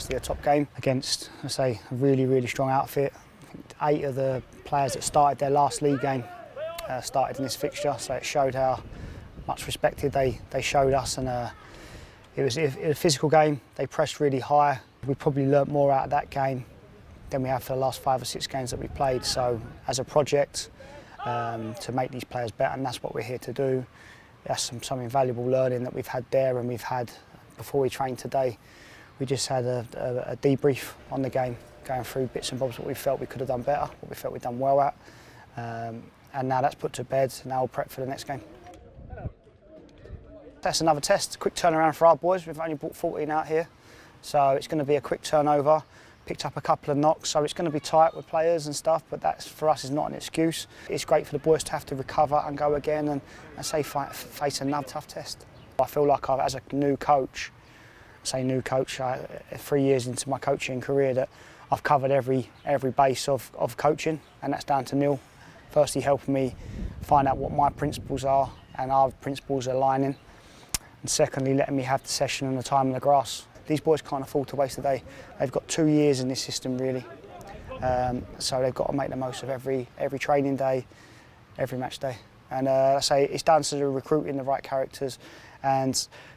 obviously a top game against, I say, a really strong outfit. I think 8 of the players that started their last league game started in this fixture, so it showed how much respected they showed us, and it was a physical game. They pressed really high. We probably learnt more out of that game than we have for the last 5 or 6 games that we played. So as a project, to make these players better, and that's what we're here to do. That's some invaluable learning that we've had there, and we've had before we trained today. We just had a debrief on the game, going through bits and bobs what we felt we could have done better, what we felt we'd done well at, and now that's put to bed. Now we'll prep for the next game. That's another test, quick turnaround for our boys. We've only brought 14 out here, so it's going to be a quick turnover. Picked up a couple of knocks, so it's going to be tight with players and stuff, but that for us is not an excuse. It's great for the boys to have to recover and go again and say face another tough test. I feel like as a new coach, 3 years into my coaching career, that I've covered every base of coaching, and that's down to Neil. Firstly, helping me find out what my principles are and our principles are aligning, and secondly, letting me have the session and the time on the grass. These boys can't afford to waste a day. They've got 2 years in this system, really. So they've got to make the most of every training day, every match day. And I say it's down to the recruiting the right characters. And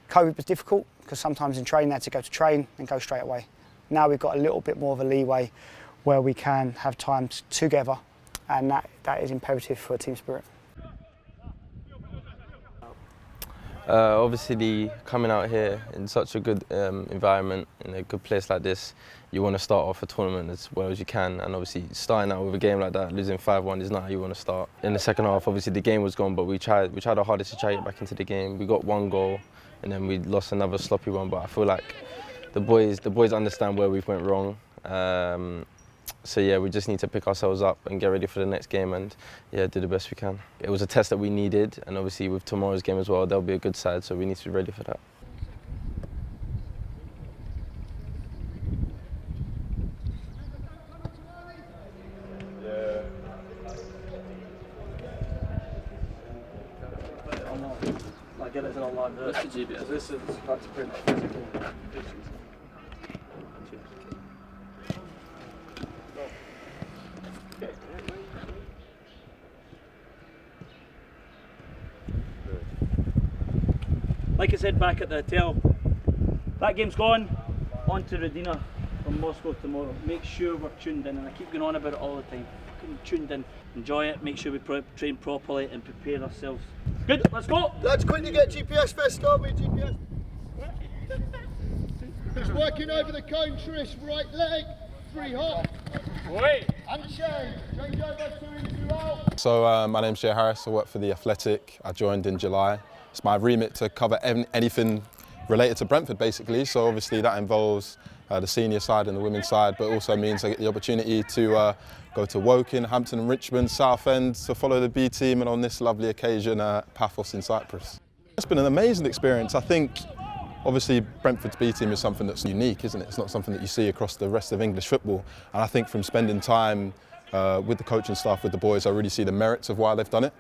COVID was difficult because sometimes in training they had to go to train and go straight away. Now we've got a little bit more of a leeway where we can have time together, and that is imperative for team spirit. Obviously, coming out here in such a good environment, in a good place like this, you want to start off a tournament as well as you can. And obviously, starting out with a game like that, losing 5-1 is not how you want to start. In the second half, obviously the game was gone, but we tried our hardest to try to get back into the game. We got 1 goal, and then we lost another sloppy one. But I feel like the boys understand where we've went wrong. So yeah, we just need to pick ourselves up and get ready for the next game, and yeah, do the best we can. It was a test that we needed, and obviously with tomorrow's game as well, they'll be a good side, so we need to be ready for that. I get it on like this. That's the GPS. This is that's print physical pictures. Like I said back at the hotel, that game's gone. On to RODINA from Moscow tomorrow. Make sure we're tuned in, and I keep going on about it all the time. Fucking tuned in. Enjoy it, make sure we train properly and prepare ourselves. Good, let's go! Let's quickly get GPS first, start with GPS. He's working over the cone, Trish, right leg, 3 hop. Wait! And change over 2 in 2 out. So my name's Jay Harris, I work for The Athletic. I joined in July. It's my remit to cover anything related to Brentford, basically. So obviously that involves the senior side and the women's side, but also means I get the opportunity to go to Woking, Hampton and Richmond, Southend to follow the B team, and on this lovely occasion, Paphos in Cyprus. It's been an amazing experience. I think obviously Brentford's B team is something that's unique, isn't it? It's not something that you see across the rest of English football. And I think from spending time with the coaching staff, with the boys, I really see the merits of why they've done it.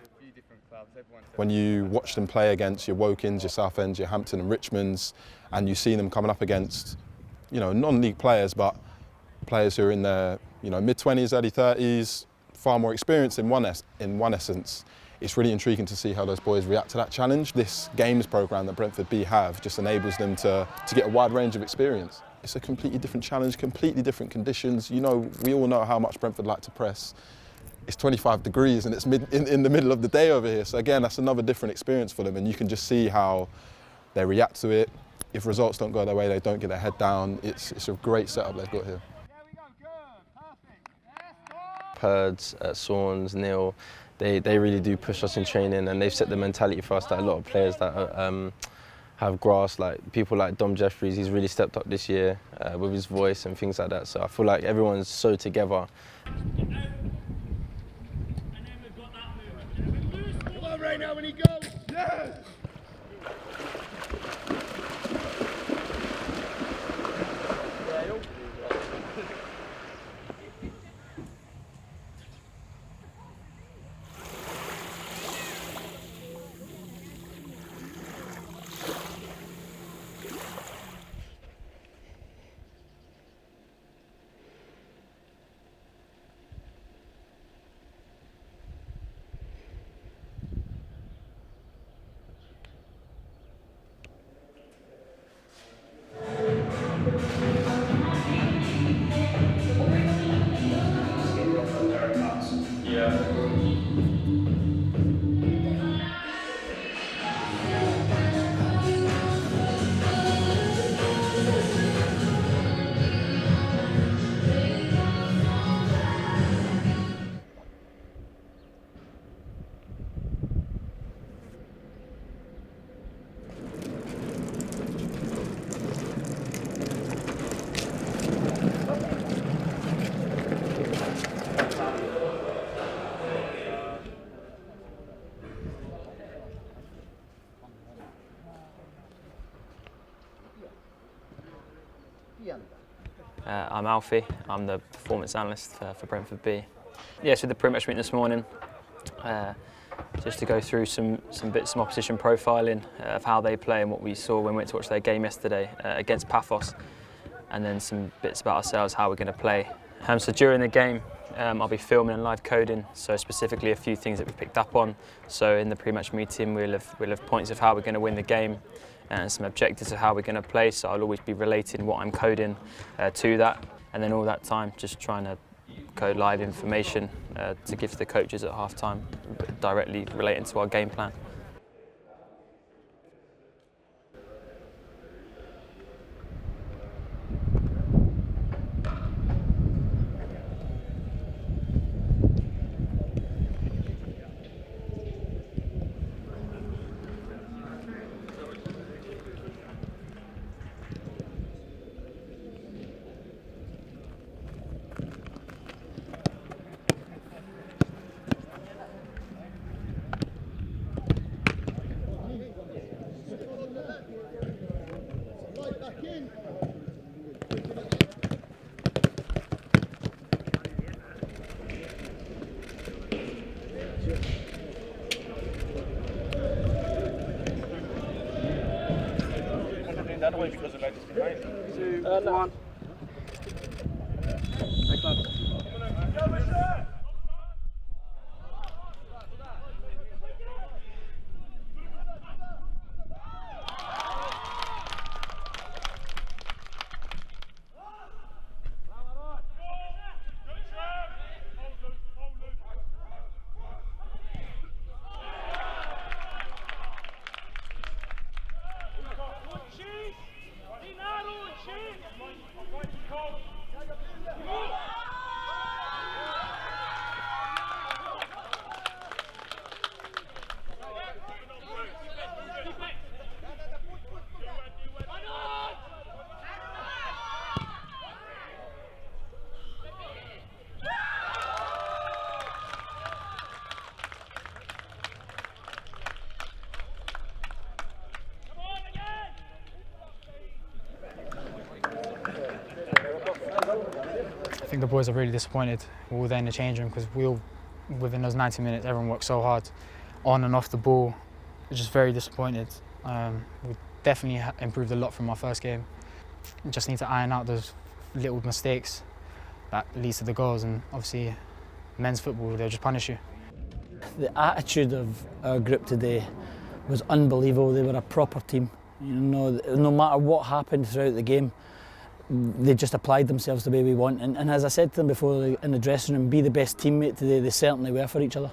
When you watch them play against your Wokings, your Southends, your Hampton and Richmonds, and you see them coming up against, you know, non-league players, but players who are in their, you know, mid-20s, early 30s, far more experienced in one essence, it's really intriguing to see how those boys react to that challenge. This games programme that Brentford B have just enables them to get a wide range of experience. It's a completely different challenge, completely different conditions. You know, we all know how much Brentford like to press. It's 25 degrees and it's in the middle of the day over here. So again, that's another different experience for them, and you can just see how they react to it. If results don't go their way, they don't get their head down. It's a great setup they've got here. Purds, Saunds, Neil, they really do push us in training, and they've set the mentality for us that a lot of players that have grasped, like people like Dom Jeffries, he's really stepped up this year with his voice and things like that. So I feel like everyone's so together. Come on, Ray, now when he goes. Yes! I'm Alfie, I'm the performance analyst for BRENTFORDB. Yeah, so the pre-match meeting this morning, just to go through some opposition profiling of how they play and what we saw when we went to watch their game yesterday against Paphos, and then some bits about ourselves, how we're going to play. So during the game, I'll be filming and live coding, so specifically a few things that we picked up on. So in the pre-match meeting we'll have points of how we're going to win the game and some objectives of how we're going to play, so I'll always be relating what I'm coding to that, and then all that time just trying to code live information to give to the coaches at half-time, directly relating to our game plan. Because of Leicester behind. 2, 1. Thanks, lad. I think the boys are really disappointed. We were there in the change room because within those 90 minutes, everyone worked so hard on and off the ball. We're just very disappointed. We definitely improved a lot from our first game. We just need to iron out those little mistakes that leads to the goals, and obviously men's football, they'll just punish you. The attitude of our group today was unbelievable. They were a proper team. You know, no matter what happened throughout the game, they just applied themselves the way we want. And as I said to them before in the dressing room, be the best teammate today. They certainly were for each other.